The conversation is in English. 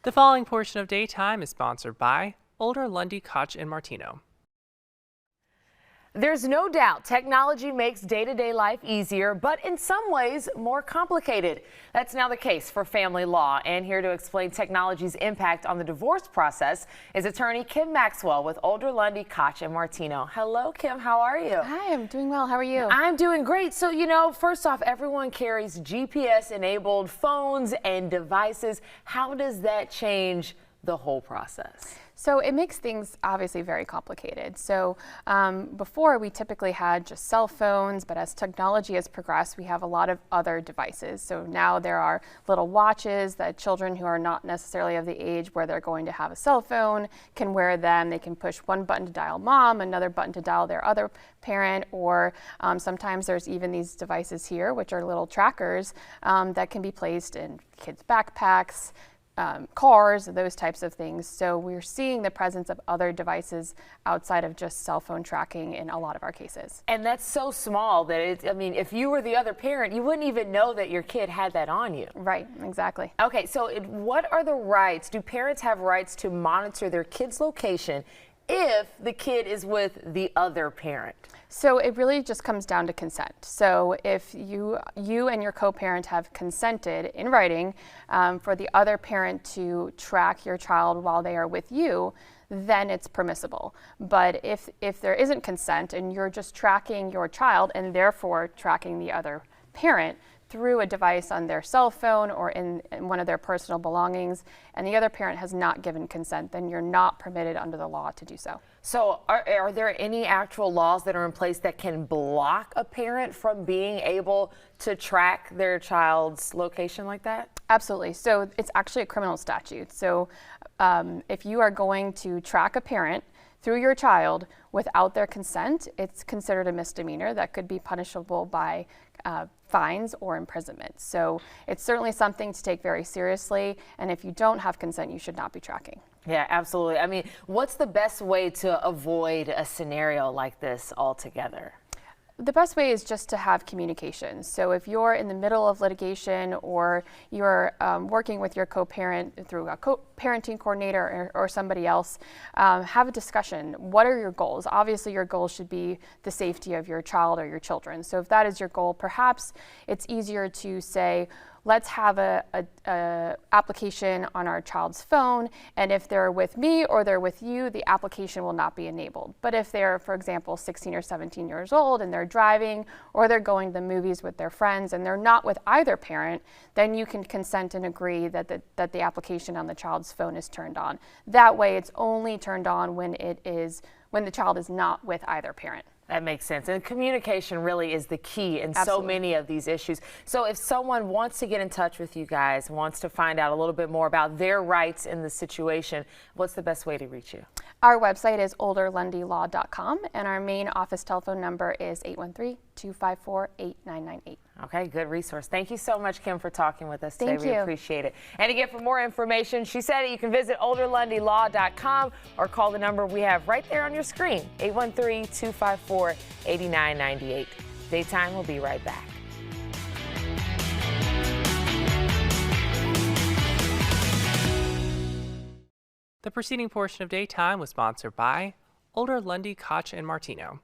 The following portion of Daytime is sponsored by Older Lundy, Koch, and Martino. There's no doubt technology makes day-to-day life easier, but in some ways more complicated. That's now the case for family law. And here to explain technology's impact on the divorce process is attorney Kim Maxwell with Older Lundy, Koch, and Martino. Hello, Kim. How are you? Hi, I'm doing well. How are you? I'm doing great. So, first off, everyone carries GPS-enabled phones and devices. How does that change the whole process? So it makes things obviously very complicated. So before we typically had just cell phones, but as technology has progressed, we have a lot of other devices. So now there are little watches that children who are not necessarily of the age where they're going to have a cell phone can wear them. They can push one button to dial mom, another button to dial their other parent, or sometimes there's even these devices here, which are little trackers that can be placed in kids' backpacks, cars, those types of things. So we're seeing the presence of other devices outside of just cell phone tracking in a lot of our cases. And that's so small that if you were the other parent, you wouldn't even know that your kid had that on you. Right, exactly. Okay, so what are the rights? Do parents have rights to monitor their kid's location if the kid is with the other parent? So it really just comes down to consent. So if you and your co-parent have consented in writing for the other parent to track your child while they are with you, then it's permissible. But if there isn't consent and you're just tracking your child and therefore tracking the other parent through a device on their cell phone or in one of their personal belongings, and the other parent has not given consent, then you're not permitted under the law to do so. So are there any actual laws that are in place that can block a parent from being able to track their child's location like that? Absolutely. So it's actually a criminal statute. So if you are going to track a parent through your child without their consent, it's considered a misdemeanor that could be punishable by fines or imprisonment. So it's certainly something to take very seriously, and if you don't have consent, you should not be tracking. Yeah, absolutely. I mean, what's the best way to avoid a scenario like this altogether? The best way is just to have communication. So if you're in the middle of litigation or you're working with your co-parent through a co-parenting coordinator or somebody else, have a discussion. What are your goals? Obviously your goal should be the safety of your child or your children. So if that is your goal, perhaps it's easier to say, let's have a application on our child's phone, and if they're with me or they're with you, the application will not be enabled. But if they're, for example, 16 or 17 years old and they're driving or they're going to the movies with their friends and they're not with either parent, then you can consent and agree that the application on the child's phone is turned on. That way it's only turned on when the child is not with either parent. That makes sense. And communication really is the key in Absolutely. so many of these issues. So if someone wants to get in touch with you guys, wants to find out a little bit more about their rights in the situation, what's the best way to reach you? Our website is olderlundylaw.com, and our main office telephone number is 813-254-8998. Okay, good resource. Thank you so much, Kim, for talking with us today. Thank We you. appreciate it. And again, for more information, she said it, you can visit olderlundylaw.com or call the number we have right there on your screen, 813-254-8998. Daytime will be right back. The preceding portion of Daytime was sponsored by Older Lundy, Koch, and Martino.